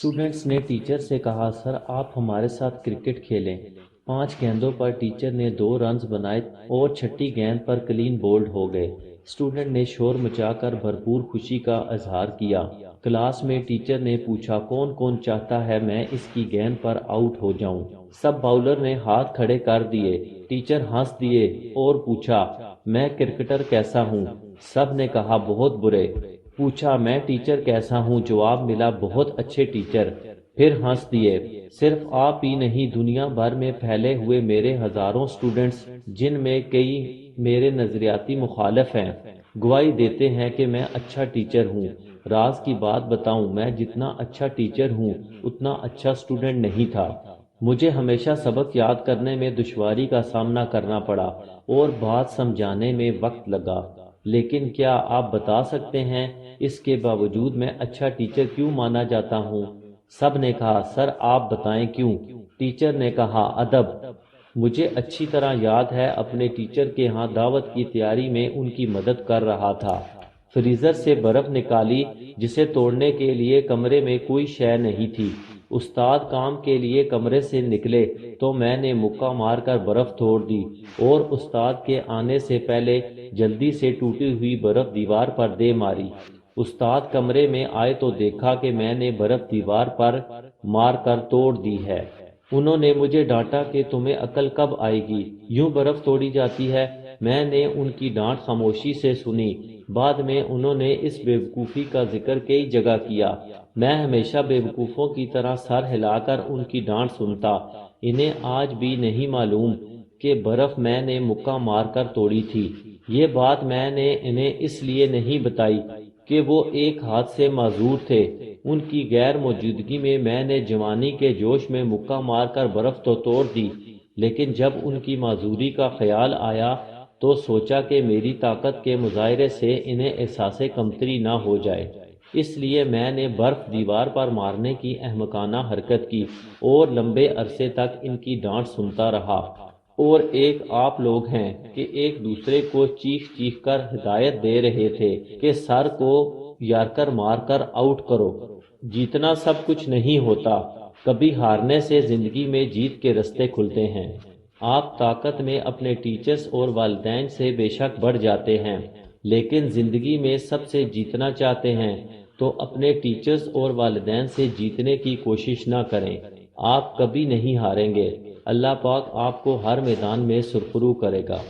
Students ने teacher से कहा, सर आप हमारे साथ क्रिकेट खेलें। 5 गेंदों पर टीचर ने 2 रन्स बनाए और छठी गेंद पर क्लीन बोल्ड हो गए। स्टूडेंट ने शोर मचाकर भरपूर खुशी का इजहार किया। क्लास में टीचर ने पूछा, कौन कौन चाहता है मैं इसकी गेंद पर आउट हो जाऊं। सब बाउलर ने हाथ खड़े कर दिए। टीचर हंस दिए और पूछा, मैं क्रिकेटर कैसा हूं। सब ने कहा, बहुत बुरे। पूछा, मैं टीचर कैसा हूँ। जवाब मिला, बहुत अच्छे टीचर। फिर हंस दिए। सिर्फ आप ही नहीं, दुनिया भर में फैले हुए मेरे हजारों स्टूडेंट्स, जिनमें कई मेरे नजरियाती मुखालिफ हैं, गवाही देते हैं कि मैं अच्छा टीचर हूँ। राज की बात बताऊं, मैं जितना अच्छा टीचर हूँ उतना अच्छा स्टूडेंट नहीं था। मुझे हमेशा सबक याद करने में दुश्वारी का सामना करना पड़ा और बात समझाने में वक्त लगा। लेकिन क्या आप बता सकते हैं, इसके बावजूद मैं अच्छा टीचर क्यों माना जाता हूँ। सब ने कहा, सर आप बताएं क्यों। टीचर ने कहा, अदब। मुझे अच्छी तरह याद है, अपने टीचर के यहाँ दावत की तैयारी में उनकी मदद कर रहा था। फ्रीजर से बर्फ निकाली, जिसे तोड़ने के लिए कमरे में कोई शय नहीं थी। उस्ताद काम के लिए कमरे से निकले तो मैंने मुक्का मारकर बर्फ तोड़ दी और उस्ताद के आने से पहले जल्दी से टूटी हुई बर्फ दीवार पर दे मारी। उस्ताद कमरे में आए तो देखा कि मैंने बर्फ दीवार पर मार कर तोड़ दी है। उन्होंने मुझे डांटा कि तुम्हें अकल कब आएगी, यूं बर्फ तोड़ी जाती है। मैंने उनकी डांट खामोशी से सुनी। बाद में उन्होंने इस बेवकूफ़ी का जिक्र कई जगह किया। मैं हमेशा बेवकूफ़ों की तरह सर हिलाकर उनकी डांट सुनता। इन्हें आज भी नहीं मालूम कि बर्फ मैंने मुक्का मारकर तोड़ी थी। ये बात मैंने इन्हें इसलिए नहीं बताई कि वो एक हाथ से माजूर थे। उनकी गैर मौजूदगी में मैंने जवानी के जोश में मुक्का मारकर बर्फ तो तोड़ दी, लेकिन जब उनकी माजूरी का ख्याल आया तो सोचा कि मेरी ताकत के मुजाहरे से इन्हें एहसास कमतरी ना हो जाए। इसलिए मैंने बर्फ दीवार पर मारने की अहमकाना हरकत की और लंबे अरसे तक इनकी डांट सुनता रहा। और एक आप लोग हैं कि एक दूसरे को चीख चीख कर हिदायत दे रहे थे कि सर को यारकर मारकर आउट करो। जीतना सब कुछ नहीं होता, कभी हारने से जिंदगी में जीत के रास्ते खुलते हैं। आप ताकत में अपने टीचर्स और वालिदैन से बेशक बढ़ जाते हैं, लेकिन जिंदगी में सबसे जीतना चाहते हैं तो अपने टीचर्स और वालिदैन से जीतने की कोशिश ना करें। आप कभी नहीं हारेंगे। अल्लाह पाक आपको हर मैदान में सुरखरू करेगा।